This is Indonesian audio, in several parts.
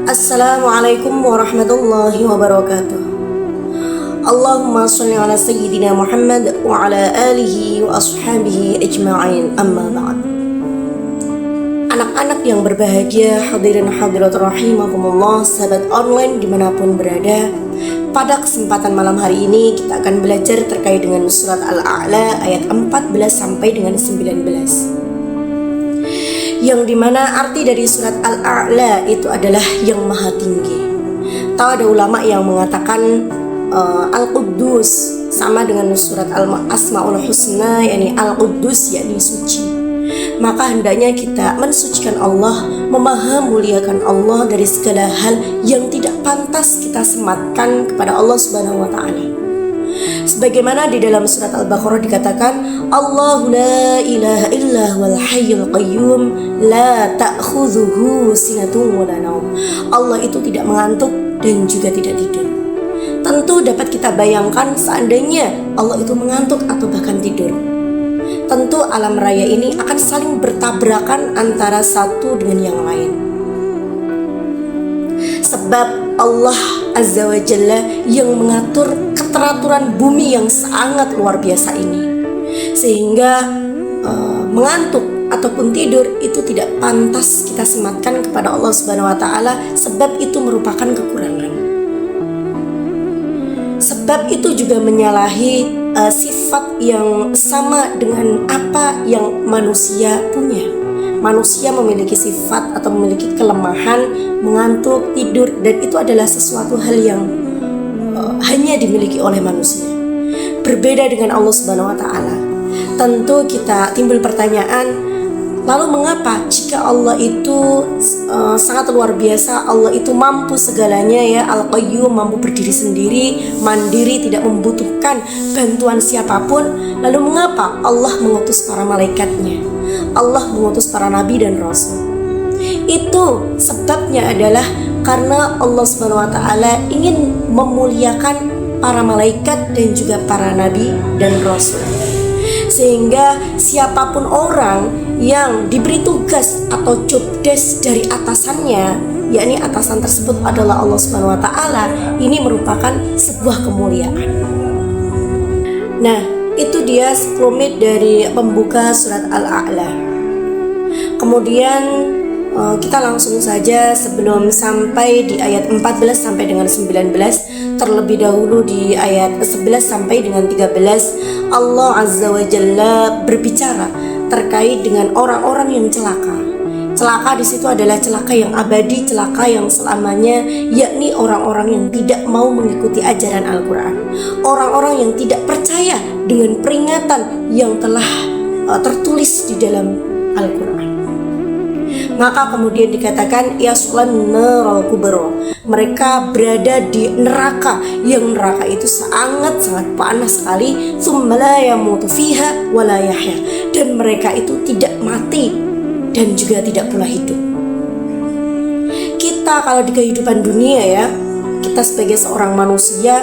Assalamualaikum warahmatullahi wabarakatuh. Allahumma sholli ala sayyidina Muhammad wa ala alihi wa ashabihi ajma'in, amma ba'd. Anak-anak yang berbahagia, hadirin hadirat rahimakumullah, sahabat online dimanapun berada, pada kesempatan malam hari ini kita akan belajar terkait dengan surat Al-A'la ayat 14 sampai dengan 19, yang dimana arti dari surat Al-A'la itu adalah yang maha tinggi. Tahu ada ulama yang mengatakan Al-Quddus sama dengan surat Al-Asma'ul Husna, yakni Al-Quddus, yakni suci. Maka hendaknya kita mensucikan Allah, muliakan Allah dari segala hal yang tidak pantas kita sematkan kepada Allah Subhanahu wa ta'ala. Sebagaimana di dalam surat Al-Baqarah dikatakan, Allahu la ilaha illa huwal hayyul qayyum la ta'khudhuhu sinatun wa la naum. Allah itu tidak mengantuk dan juga tidak tidur. Tentu dapat kita bayangkan seandainya Allah itu mengantuk atau bahkan tidur, tentu alam raya ini akan saling bertabrakan antara satu dengan yang lain. Sebab Allah Azza wa Jalla yang mengatur keteraturan bumi yang sangat luar biasa ini, sehingga mengantuk ataupun tidur itu tidak pantas kita sematkan kepada Allah Subhanahu wa ta'ala, sebab itu merupakan kekurangan. Sebab itu juga menyalahi sifat yang sama dengan apa yang manusia punya. Manusia memiliki sifat atau memiliki kelemahan mengantuk, tidur, dan itu adalah sesuatu hal yang hanya dimiliki oleh manusia. Berbeda dengan Allah Subhanahu wa ta'ala. Tentu kita timbul pertanyaan, lalu mengapa jika Allah itu sangat luar biasa, Allah itu mampu segalanya, ya, Al-Qayyum, mampu berdiri sendiri, mandiri, tidak membutuhkan bantuan siapapun, lalu mengapa Allah mengutus para malaikatnya, Allah mengutus para nabi dan rasul? Itu sebabnya adalah karena Allah Subhanahu wa ta'ala ingin memuliakan para malaikat dan juga para nabi dan rasul, sehingga siapapun orang yang diberi tugas atau job desk dari atasannya, yakni atasan tersebut adalah Allah Subhanahu wa ta'ala, ini merupakan sebuah kemuliaan. Nah, itu dia 10 menit dari pembuka surat Al-A'la. Kemudian kita langsung saja, sebelum sampai di ayat 14 sampai dengan 19, terlebih dahulu di ayat 11 sampai dengan 13, Allah Azza wa Jalla berbicara terkait dengan orang-orang yang celaka. Celaka di situ adalah celaka yang abadi, celaka yang selamanya, yakni orang-orang yang tidak mau mengikuti ajaran Al-Quran, orang-orang yang tidak percaya dengan peringatan yang telah tertulis di dalam Al-Quran. Maka kemudian dikatakan yaslan naral kubra, mereka berada di neraka, yang neraka itu sangat-sangat panas sekali, tsumma la yamutu fiha wa la yahya, dan mereka itu tidak mati dan juga tidak pula hidup. Kita kalau di kehidupan dunia, ya, kita sebagai seorang manusia,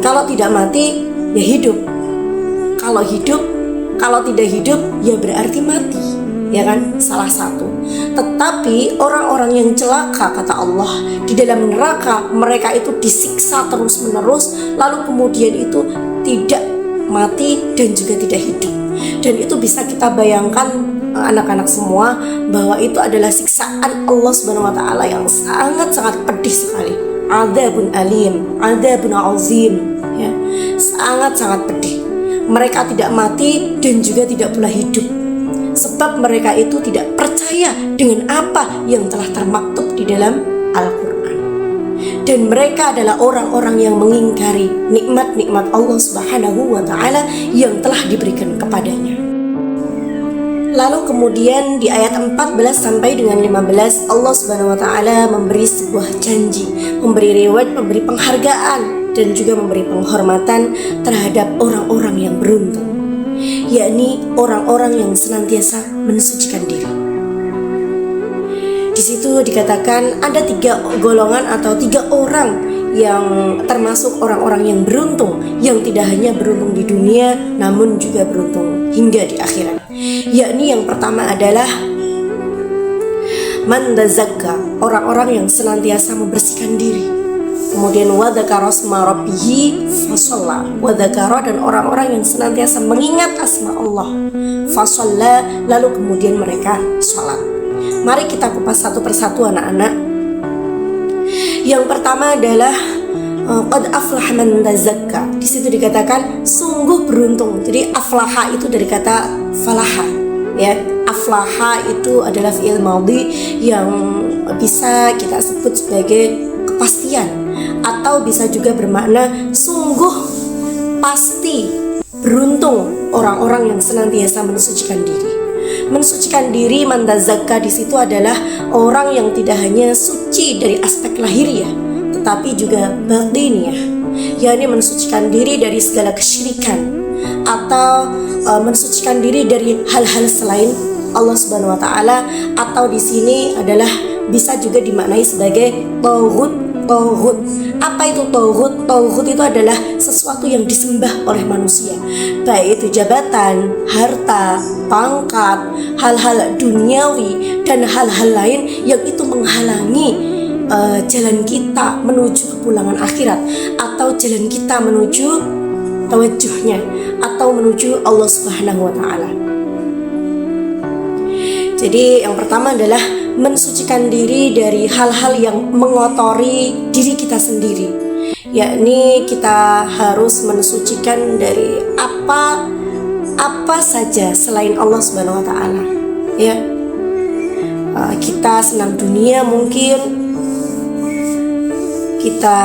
kalau tidak mati ya hidup, kalau hidup, kalau tidak hidup ya berarti mati, ya kan, salah satu. Tetapi orang-orang yang celaka, kata Allah, di dalam neraka mereka itu disiksa terus menerus, lalu kemudian itu tidak mati dan juga tidak hidup. Dan itu bisa kita bayangkan, anak-anak semua, bahwa itu adalah siksaan Allah Subhanahu wa ta'ala yang sangat-sangat pedih sekali. Adzabun alim, adzabun azim, ya, sangat-sangat pedih. Mereka tidak mati dan juga tidak pula hidup, sebab mereka itu tidak percaya dengan apa yang telah termaktub di dalam Al-Quran. Dan mereka adalah orang-orang yang mengingkari nikmat-nikmat Allah Subhanahu wa ta'ala yang telah diberikan kepadanya. Lalu kemudian di ayat 14 sampai dengan 15, Allah Subhanahu wa ta'ala memberi sebuah janji, memberi reward, memberi penghargaan, dan juga memberi penghormatan terhadap orang-orang yang beruntung, yakni orang-orang yang senantiasa mensucikan diri. Di situ dikatakan ada 3 golongan atau 3 orang yang termasuk orang-orang yang beruntung, yang tidak hanya beruntung di dunia namun juga beruntung hingga di akhirat. Yakni yang pertama adalah man tazakka, orang-orang yang senantiasa membersihkan diri. Kemudian wa dzakara asma rabbih fasalla, wa dzakara, dan orang-orang yang senantiasa mengingat asma Allah, fasalla, lalu kemudian mereka sholat. Mari kita kupas satu persatu anak-anak. Yang pertama adalah qad aflaha man tazakka. Di situ dikatakan sungguh beruntung. Jadi aflaha itu dari kata falaha, ya. Aflaha itu adalah fi'il madhi yang bisa kita sebut sebagai kepastian, atau bisa juga bermakna sungguh pasti beruntung orang-orang yang senantiasa mensucikan diri. Mensucikan diri, man tazakka di situ adalah orang yang tidak hanya suci dari aspek lahiriah, tetapi juga batiniah, yakni mensucikan diri dari segala kesyirikan, atau mensucikan diri dari hal-hal selain Allah Subhanahu wa taala, atau di sini adalah bisa juga dimaknai sebagai tauhid. Apa itu tauhid? Tauhid itu adalah sesuatu yang disembah oleh manusia, baik itu jabatan, harta, pangkat, hal-hal duniawi, dan hal-hal lain yang itu menghalangi jalan kita menuju kepulangan akhirat, atau jalan kita menuju tawajuhnya, atau menuju Allah Subhanahu wa taala. Jadi yang pertama adalah mensucikan diri dari hal-hal yang mengotori diri kita sendiri, yakni kita harus mensucikan dari apa saja selain Allah Subhanahu wa taala, ya. Kita senang dunia, mungkin kita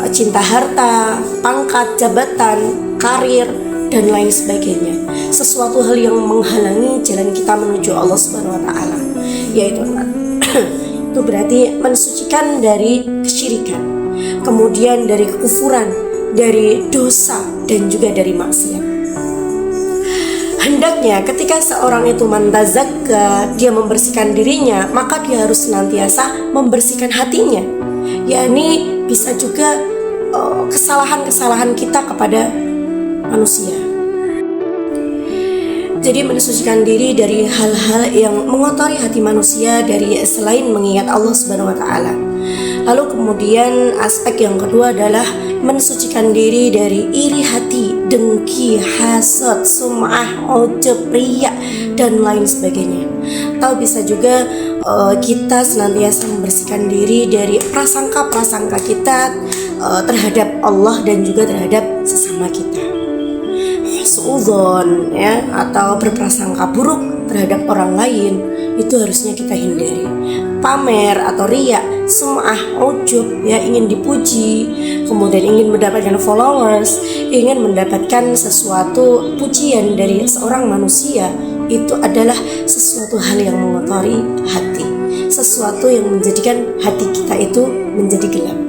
cinta harta, pangkat, jabatan, karir, dan lain sebagainya. Sesuatu hal yang menghalangi jalan kita menuju Allah Subhanahu wa taala, yaitu itu berarti mensucikan dari kesyirikan, kemudian dari kekufuran, dari dosa, dan juga dari maksiat. Hendaknya ketika seorang itu man tazakka, dia membersihkan dirinya, maka dia harus senantiasa membersihkan hatinya, yakni bisa juga kesalahan-kesalahan kita kepada manusia. Jadi mensucikan diri dari hal-hal yang mengotori hati manusia dari selain mengingat Allah Subhanahu wa taala. Lalu kemudian aspek yang kedua adalah mensucikan diri dari iri hati, dengki, hasad, sum'ah, ujub, riya, dan lain sebagainya. Atau bisa juga kita senantiasa membersihkan diri dari prasangka-prasangka kita terhadap Allah dan juga terhadap sesama kita. Suudzon, ya, atau berprasangka buruk terhadap orang lain, itu harusnya kita hindari. Pamer atau riya, sum'ah, ujub, ya, ingin dipuji, kemudian ingin mendapatkan followers, ingin mendapatkan sesuatu pujian dari seorang manusia, itu adalah sesuatu hal yang mengotori hati, sesuatu yang menjadikan hati kita itu menjadi gelap.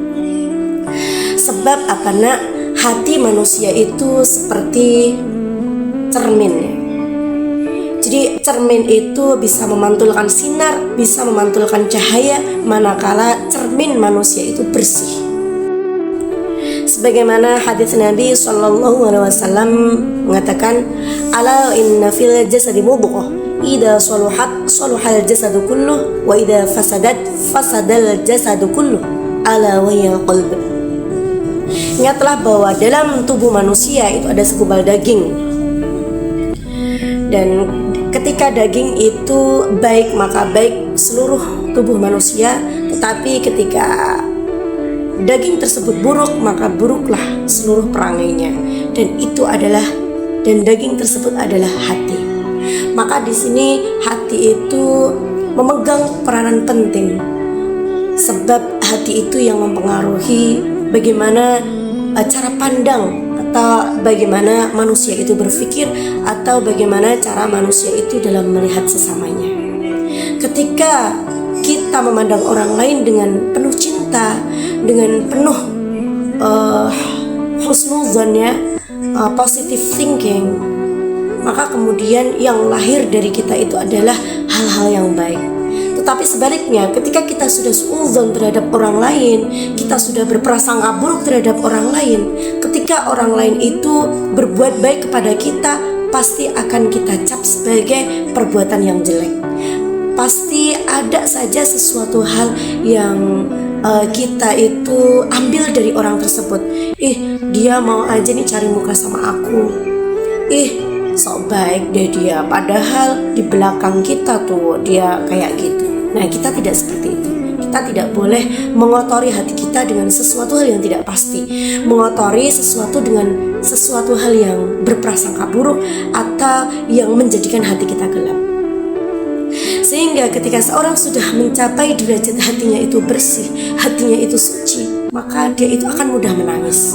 Sebab apa nak? Hati manusia itu seperti cermin, ya. Jadi cermin itu bisa memantulkan sinar, bisa memantulkan cahaya, manakala cermin manusia itu bersih. Sebagaimana hadis Nabi SAW mengatakan, ala inna fil jasadi mudghah, idza saluhat saluhal jasadu kulluh, wa idza fasadat fasadal jasadu kulluh, ala wa hiya qalb. Ingatlah bahwa dalam tubuh manusia itu ada segumpal daging, dan ketika daging itu baik maka baik seluruh tubuh manusia, tetapi ketika daging tersebut buruk maka buruklah seluruh perangainya, dan daging tersebut adalah hati. Maka di sini hati itu memegang peranan penting, sebab hati itu yang mempengaruhi bagaimana cara pandang, atau bagaimana manusia itu berpikir, atau bagaimana cara manusia itu dalam melihat sesamanya. Ketika kita memandang orang lain dengan penuh cinta, dengan penuh husnuzan, ya, positive thinking, maka kemudian yang lahir dari kita itu adalah hal-hal yang baik. Tetapi sebaliknya, ketika kita sudah suudzon terhadap orang lain, kita sudah berprasangka buruk terhadap orang lain, ketika orang lain itu berbuat baik kepada kita, pasti akan kita cap sebagai perbuatan yang jelek. pasti ada saja sesuatu hal yang kita itu ambil dari orang tersebut. Dia mau aja nih cari muka sama aku. Sok baik deh dia, padahal di belakang kita tuh dia kayak gitu. Nah, kita tidak seperti itu. Kita tidak boleh mengotori hati kita dengan sesuatu hal yang tidak pasti, mengotori sesuatu dengan sesuatu hal yang berprasangka buruk atau yang menjadikan hati kita gelap. Sehingga ketika seorang sudah mencapai derajat hatinya itu bersih, hatinya itu suci, maka dia itu akan mudah menangis.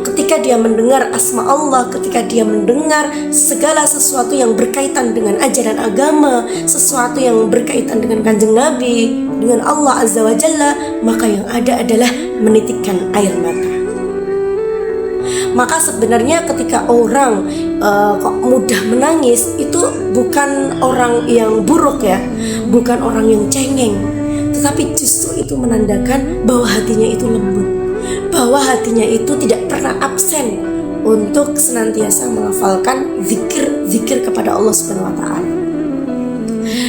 Ketika dia mendengar asma Allah, ketika dia mendengar segala sesuatu yang berkaitan dengan ajaran agama, sesuatu yang berkaitan dengan Kanjeng Nabi, dengan Allah Azza wa Jalla, maka yang ada adalah menitikkan air mata. Maka sebenarnya ketika orang kok mudah menangis, itu bukan orang yang buruk ya, bukan orang yang cengeng, tetapi justru itu menandakan bahwa hatinya itu lembut, bahwa hatinya itu tidak pernah absen untuk senantiasa melafalkan zikir kepada Allah Subhanahu wa taala.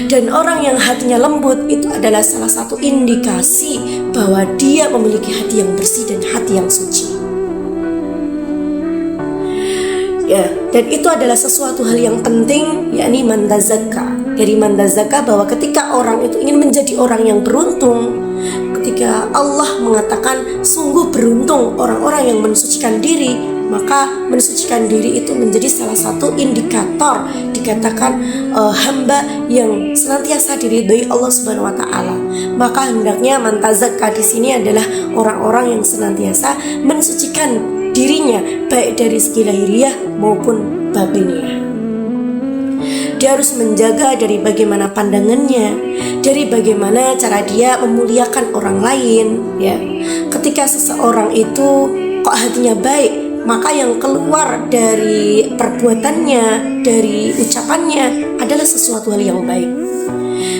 Dan orang yang hatinya lembut itu adalah salah satu indikasi bahwa dia memiliki hati yang bersih dan hati yang suci. Ya, dan itu adalah sesuatu hal yang penting, yakni mandazaka. Dari mandazaka bahwa ketika orang itu ingin menjadi orang yang beruntung, ketika Allah mengatakan sungguh beruntung orang-orang yang mensucikan diri, maka mensucikan diri itu menjadi salah satu indikator dikatakan hamba yang senantiasa diridhoi Allah Subhanahu wa taala. Maka hendaknya mantazakka di sini adalah orang-orang yang senantiasa mensucikan dirinya baik dari segi lahiriah maupun batiniah. Dia harus menjaga dari bagaimana pandangannya, dari bagaimana cara dia memuliakan orang lain, ya. Ketika seseorang itu kok hatinya baik, maka yang keluar dari perbuatannya, dari ucapannya adalah sesuatu hal yang baik.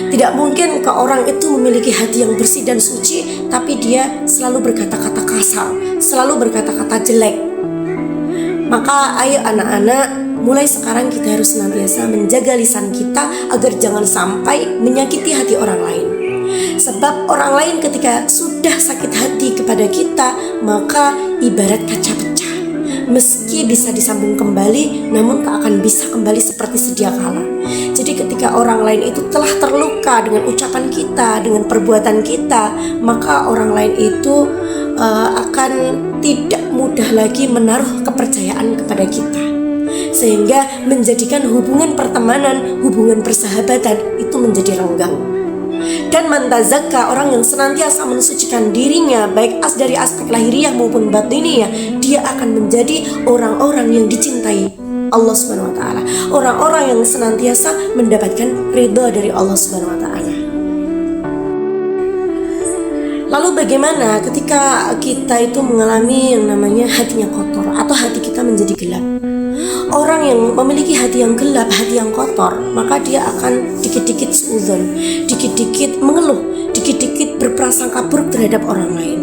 Tidak mungkin ke orang itu memiliki hati yang bersih dan suci, tapi dia selalu berkata-kata kasar, selalu berkata-kata jelek. Maka ayo anak-anak, mulai sekarang kita harus senantiasa menjaga lisan kita agar jangan sampai menyakiti hati orang lain. Sebab orang lain ketika sudah sakit hati kepada kita, maka ibarat kaca pecah. Meski bisa disambung kembali, namun tak akan bisa kembali seperti sedia kala. Jadi ketika orang lain itu telah terluka dengan ucapan kita, dengan perbuatan kita, maka orang lain itu akan tidak mudah lagi menaruh kepercayaan kepada kita, sehingga menjadikan hubungan pertemanan, hubungan persahabatan itu menjadi renggang. Dan mantazakka, orang yang senantiasa mensucikan dirinya baik dari aspek lahiriah maupun batiniah, dia akan menjadi orang-orang yang dicintai Allah Subhanahu wa taala, orang-orang yang senantiasa mendapatkan ridha dari Allah Subhanahu wa taala. Lalu bagaimana ketika kita itu mengalami yang namanya hatinya kotor atau hati kita menjadi gelap? Orang yang memiliki hati yang gelap, hati yang kotor, maka dia akan dikit-dikit suudzon, dikit-dikit mengeluh, dikit-dikit berprasangka buruk terhadap orang lain.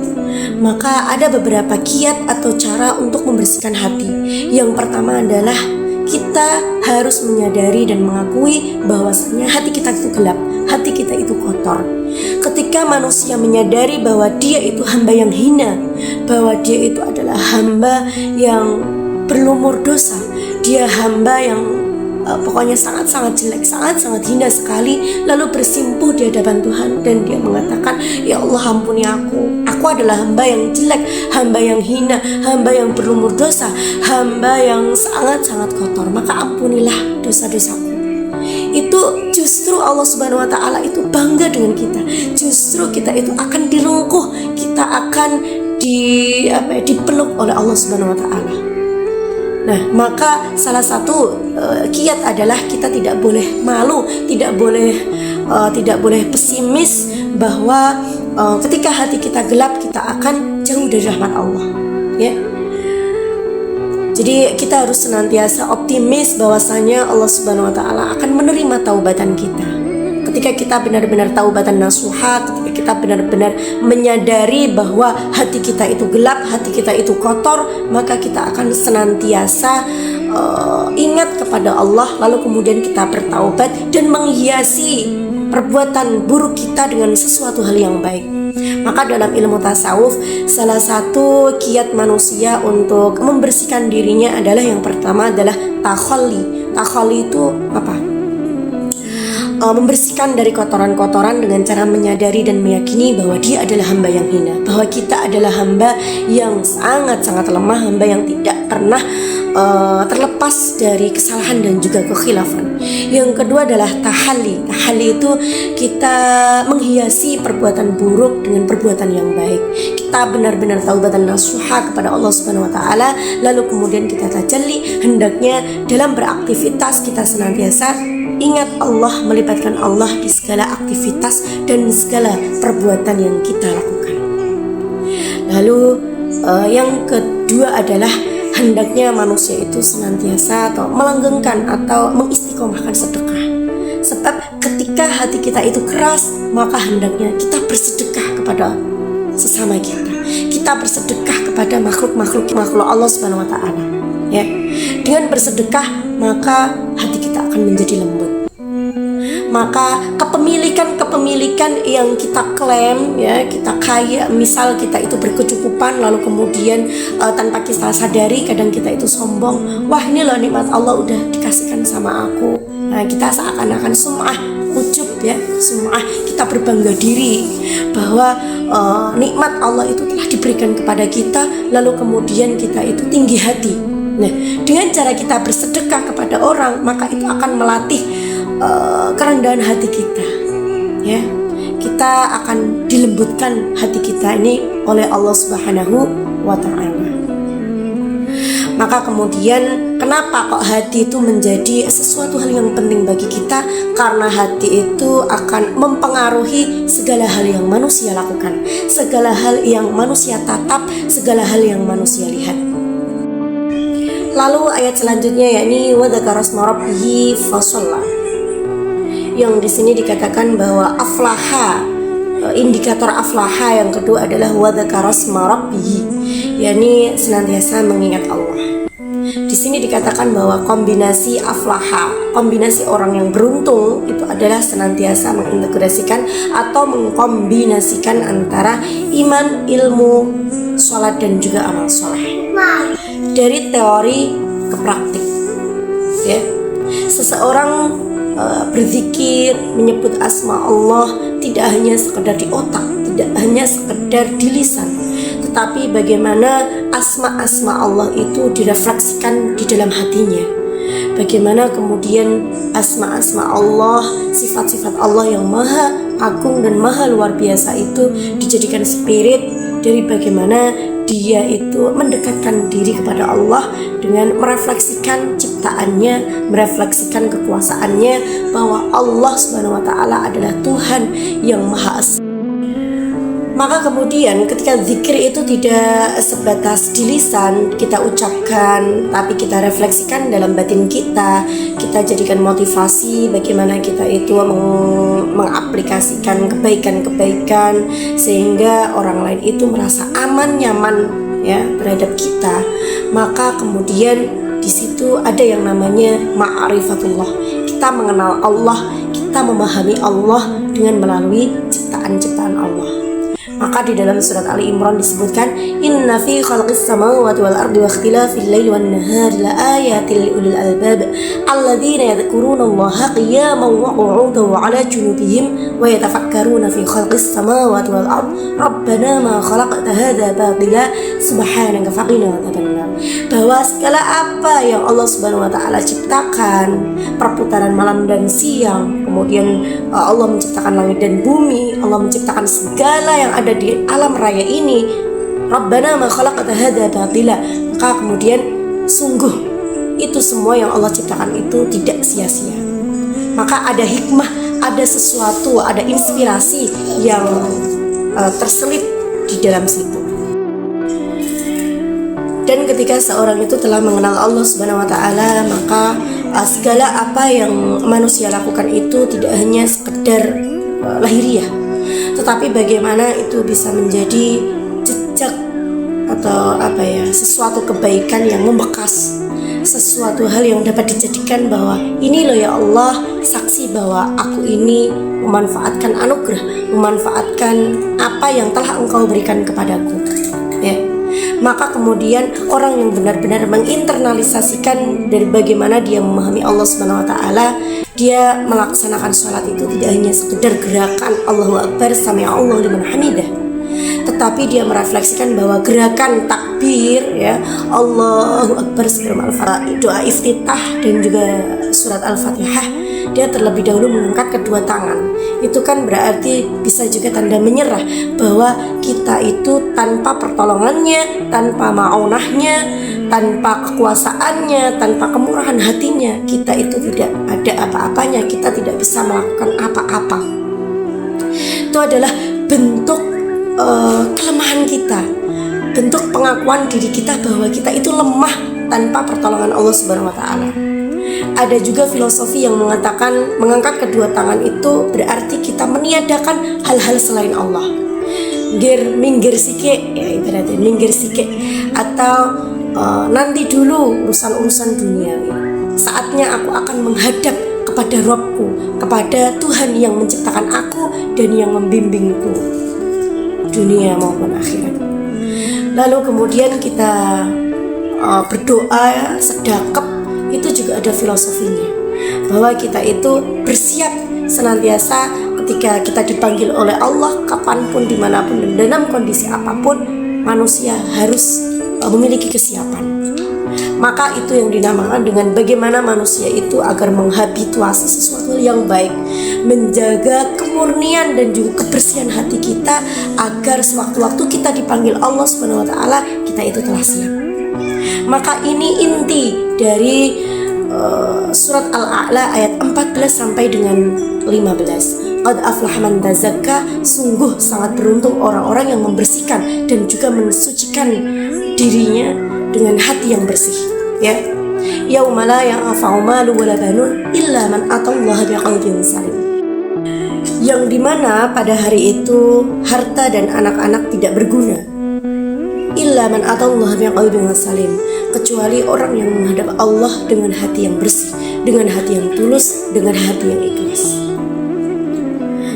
Maka ada beberapa kiat atau cara untuk membersihkan hati. Yang pertama adalah kita harus menyadari dan mengakui bahwasanya hati kita itu gelap, hati kita itu kotor. Ketika manusia menyadari bahwa dia itu hamba yang hina, bahwa dia itu adalah hamba yang berlumur dosa, dia hamba yang pokoknya sangat-sangat jelek, sangat-sangat hina sekali, lalu bersimpuh di hadapan Tuhan dan dia mengatakan, ya Allah ampuni aku adalah hamba yang jelek, hamba yang hina, hamba yang berlumur dosa, hamba yang sangat-sangat kotor, maka ampunilah dosa-dosaku. Itu justru Allah Subhanahu wa taala itu bangga dengan kita. Justru kita itu akan direngkuh, kita akan dipeluk oleh Allah Subhanahu wa taala. Nah, maka salah satu kiat adalah kita tidak boleh malu, tidak boleh pesimis bahwa ketika hati kita gelap kita akan jauh dari rahmat Allah, ya. Jadi kita harus senantiasa optimis bahwasanya Allah Subhanahu wa taala akan menerima taubatan kita. Ketika kita benar-benar taubatan nasuha, ketika kita benar-benar menyadari bahwa hati kita itu gelap, hati kita itu kotor, maka kita akan senantiasa ingat kepada Allah, lalu kemudian kita bertaubat dan menghiasi perbuatan buruk kita dengan sesuatu hal yang baik. Maka dalam ilmu tasawuf, salah satu kiat manusia untuk membersihkan dirinya adalah yang pertama adalah takhalli. Takhalli itu apa? Membersihkan dari kotoran-kotoran dengan cara menyadari dan meyakini bahwa dia adalah hamba yang hina, bahwa kita adalah hamba yang sangat-sangat lemah, hamba yang tidak pernah terlepas dari kesalahan dan juga kekhilafan. Yang kedua adalah tahalli. Tahalli itu kita menghiasi perbuatan buruk dengan perbuatan yang baik. Kita benar-benar taubatan nasuha kepada Allah Subhanahu wa taala, lalu kemudian kita tajalli. Hendaknya dalam beraktivitas kita senantiasa ingat Allah, melibatkan Allah di segala aktivitas dan segala perbuatan yang kita lakukan. Lalu yang kedua adalah hendaknya manusia itu senantiasa atau melanggengkan atau mengistiqomahkan sedekah. Sebab ketika hati kita itu keras, maka hendaknya kita bersedekah kepada sesama kita. Kita bersedekah kepada makhluk Allah Subhanahu wa taala. Ya. Dengan bersedekah, maka hati kita akan menjadi lembut. Maka kepemilikan yang kita klaim, ya, kita kaya, misal kita itu berkecukupan, lalu kemudian tanpa kita sadari kadang kita itu sombong. Wah, ini loh nikmat Allah udah dikasihkan sama aku. Nah, kita seakan-akan sum'ah, ujub, ya, sum'ah, kita berbangga diri bahwa nikmat Allah itu telah diberikan kepada kita, lalu kemudian kita itu tinggi hati. Nah, dengan cara kita bersedekah kepada orang, maka itu akan melatih kerendahan hati kita, ya. Kita akan dilembutkan hati kita ini oleh Allah Subhanahu wa ta'ala. Maka kemudian kenapa kok hati itu menjadi sesuatu hal yang penting bagi kita? Karena hati itu akan mempengaruhi segala hal yang manusia lakukan, segala hal yang manusia tatap, segala hal yang manusia lihat. Lalu ayat selanjutnya yakni wa dzakara asma rabbih fasalla. Yang di sini dikatakan bahwa aflaha, indikator aflaha yang kedua adalah wa dzakara asma rabbih, yakni senantiasa mengingat Allah. Di sini dikatakan bahwa kombinasi aflaha, kombinasi orang yang beruntung itu adalah senantiasa mengintegrasikan atau mengkombinasikan antara iman, ilmu, sholat dan juga amal soleh. Dari teori ke praktik, ya. Seseorang berzikir, menyebut asma Allah tidak hanya sekedar di otak, tidak hanya sekedar di lisan, tetapi bagaimana asma-asma Allah itu direfleksikan di dalam hatinya. Bagaimana kemudian asma-asma Allah, sifat-sifat Allah yang maha agung dan maha luar biasa itu dijadikan spirit dari bagaimana dia itu mendekatkan diri kepada Allah dengan merefleksikan ciptaannya, merefleksikan kekuasaannya, bahwa Allah Subhanahu wa ta'ala adalah Tuhan yang Maha Esa. Maka kemudian ketika zikir itu tidak sebatas di lisan kita ucapkan, tapi kita refleksikan dalam batin kita, kita jadikan motivasi bagaimana kita itu mengaplikasikan kebaikan-kebaikan sehingga orang lain itu merasa aman, nyaman, ya, terhadap kita. Maka kemudian di situ ada yang namanya ma'rifatullah. Kita mengenal Allah, kita memahami Allah dengan melalui ciptaan-ciptaan Allah. Maka di dalam surat Ali Imran disebutkan inna fi khalqis samawati wal ardi wa ikhtilafil laili wan nahari la ayatin li ulil albab alladzina yadhkuruna Allaha qiyaman wa qu'udan wa 'ala junubihim wa yatafakkaruna fi khalqis samawati wal ardi rabbana ma khalaqta hadza batila subhanaka faqina adzabannar. Bahwa segala apa yang Allah Subhanahu wa taala ciptakan, perputaran malam dan siang, kemudian Allah menciptakan langit dan bumi, Allah menciptakan segala yang ada di alam raya ini, Rabbana ma khalaqta hadza batila, maka kemudian sungguh itu semua yang Allah ciptakan itu tidak sia-sia. Maka ada hikmah, ada sesuatu, ada inspirasi yang terselip di dalam situ. Dan ketika seorang itu telah mengenal Allah Subhanahu wa ta'ala, maka segala apa yang manusia lakukan itu tidak hanya sekedar lahiriah, tetapi bagaimana itu bisa menjadi jejak atau sesuatu kebaikan yang membekas, sesuatu hal yang dapat dijadikan bahwa ini loh ya Allah, saksi bahwa aku ini memanfaatkan anugerah, memanfaatkan apa yang telah Engkau berikan kepadaku, ya. Maka kemudian orang yang benar-benar menginternalisasikan dari bagaimana dia memahami Allah Subhanahu wa taala, dia melaksanakan sholat itu tidak hanya sekedar gerakan Allahu Akbar sami Allahu liman hamidah, tetapi dia merefleksikan bahwa gerakan takbir, ya, Allahu Akbar sebelum Al-Fatihah, doa iftitah dan juga surat Al-Fatihah, dia terlebih dahulu mengangkat kedua tangan. Itu kan berarti bisa juga tanda menyerah bahwa kita itu tanpa pertolongannya, tanpa ma'unahnya, tanpa kekuasaannya, tanpa kemurahan hatinya, kita itu tidak ada apa-apanya, kita tidak bisa melakukan apa-apa. Itu adalah bentuk kelemahan kita, bentuk pengakuan diri kita bahwa kita itu lemah tanpa pertolongan Allah Subhanahu wa taala. Ada juga filosofi yang mengatakan mengangkat kedua tangan itu berarti kita meniadakan hal-hal selain Allah. Minggir sike, ya ibaratnya minggir sike, atau nanti dulu urusan-urusan duniawi. Saatnya aku akan menghadap kepada Robku, kepada Tuhan yang menciptakan aku dan yang membimbingku dunia maupun akhirat. Lalu kemudian kita berdoa sedekap, itu juga ada filosofinya, bahwa kita itu bersiap senantiasa ketika kita dipanggil oleh Allah kapanpun, dimanapun, dan dalam kondisi apapun, manusia harus memiliki kesiapan. Maka itu yang dinamakan dengan bagaimana manusia itu agar menghabituasi sesuatu yang baik, menjaga kemurnian dan juga kebersihan hati kita agar sewaktu-waktu kita dipanggil Allah Subhanahu wa taala, kita itu telah siap. Maka ini inti dari surat Al-A'la ayat 14 sampai dengan 15. Qad aflaha man tazakka, sungguh sangat beruntung orang-orang yang membersihkan dan juga mensucikan dirinya dengan hati yang bersih, ya. Yauma la yanfa'u malu wala banun illa man atallaha biqalbin salim. Yang dimana pada hari itu harta dan anak-anak tidak berguna, illa man atallaha biqalbin salim, kecuali orang yang menghadap Allah dengan hati yang bersih, dengan hati yang tulus, dengan hati yang ikhlas.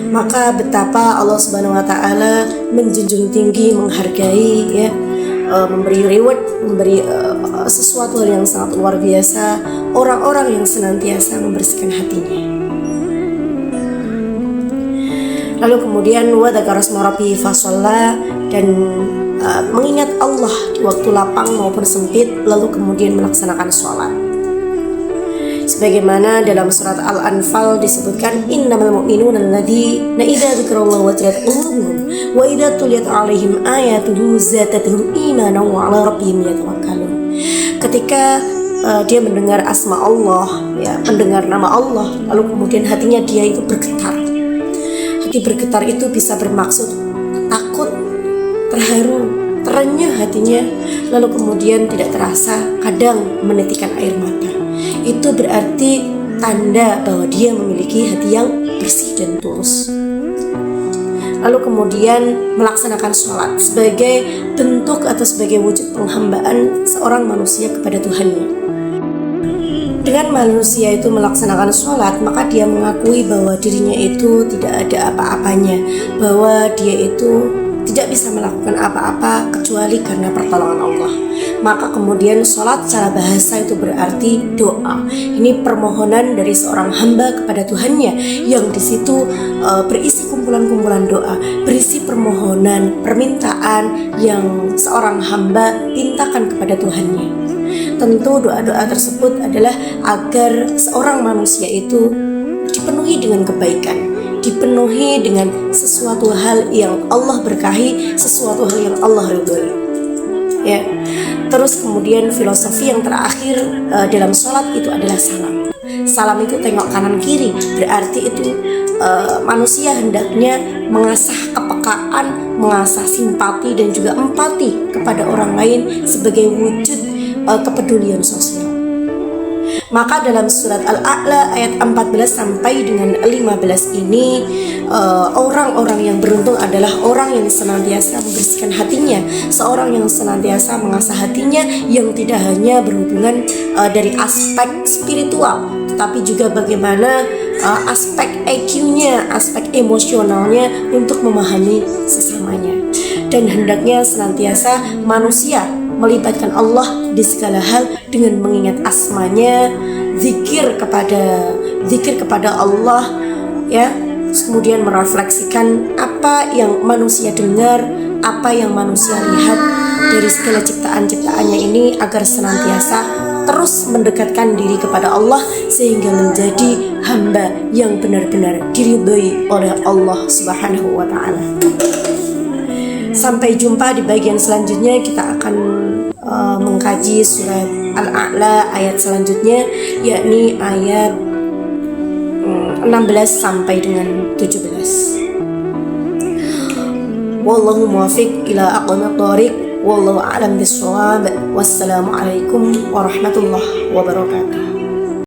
Maka betapa Allah Subhanahu wa taala menjunjung tinggi, menghargai, ya, memberi reward, memberi sesuatu yang sangat luar biasa orang-orang yang senantiasa membersihkan hatinya. Lalu kemudian wa dzakara asma rabbih fasalla, dan mengingat Allah di waktu lapang maupun sempit, lalu kemudian melaksanakan sholat. Sebagaimana dalam surat Al-Anfal disebutkan, innamal mu'minuna alladzina idza dzikrallahu wajilat qulubuhum wa idza tuliyat 'alaihim ayatuhu zadatuhum imanan wa 'ala rabbihim yatawakkalun. Ketika dia mendengar asma Allah, ya, mendengar nama Allah, lalu kemudian hatinya dia itu bergetar. Hati bergetar itu bisa bermaksud takut, terharu, terenyuh hatinya, lalu kemudian tidak terasa kadang menitikan air mata. Itu berarti tanda bahwa dia memiliki hati yang bersih dan tulus. Lalu kemudian melaksanakan sholat sebagai bentuk atau sebagai wujud penghambaan seorang manusia kepada Tuhannya. Dengan manusia itu melaksanakan sholat, maka dia mengakui bahwa dirinya itu tidak ada apa-apanya, bahwa dia itu tidak bisa melakukan apa-apa kecuali karena pertolongan Allah. Maka kemudian sholat secara bahasa itu berarti doa. Ini permohonan dari seorang hamba kepada Tuhannya, yang di situ berisi kumpulan-kumpulan doa, berisi permohonan, permintaan yang seorang hamba mintakan kepada Tuhannya. Tentu doa-doa tersebut adalah agar seorang manusia itu dipenuhi dengan kebaikan, dipenuhi dengan sesuatu hal yang Allah berkahi, sesuatu hal yang Allah ridhoi, ya. Terus kemudian filosofi yang terakhir dalam sholat itu adalah salam. Salam itu tengok kanan kiri, berarti itu manusia hendaknya mengasah kepekaan, mengasah simpati dan juga empati kepada orang lain sebagai wujud kepedulian sosial. Maka dalam surat Al-A'la ayat 14 sampai dengan 15 ini, orang-orang yang beruntung adalah orang yang senantiasa membersihkan hatinya, seorang yang senantiasa mengasah hatinya, yang tidak hanya berhubungan dari aspek spiritual, tetapi juga bagaimana aspek EQ-nya, aspek emosionalnya untuk memahami sesamanya. Dan hendaknya senantiasa manusia melibatkan Allah di segala hal dengan mengingat asmanya, zikir kepada Allah, ya. Kemudian merefleksikan apa yang manusia dengar, apa yang manusia lihat dari segala ciptaan-ciptaannya ini, agar senantiasa terus mendekatkan diri kepada Allah sehingga menjadi hamba yang benar-benar diridhoi oleh Allah Subhanahu wa taala. Sampai jumpa di bagian selanjutnya. Kita akan mengkaji surat Al-A'la ayat selanjutnya, yakni ayat 16 sampai dengan 17. Wallahu muwaffiq ila aqwamit thoriq. Wallahu a'lam bissawab. Wassalamualaikum warahmatullahi wabarakatuh.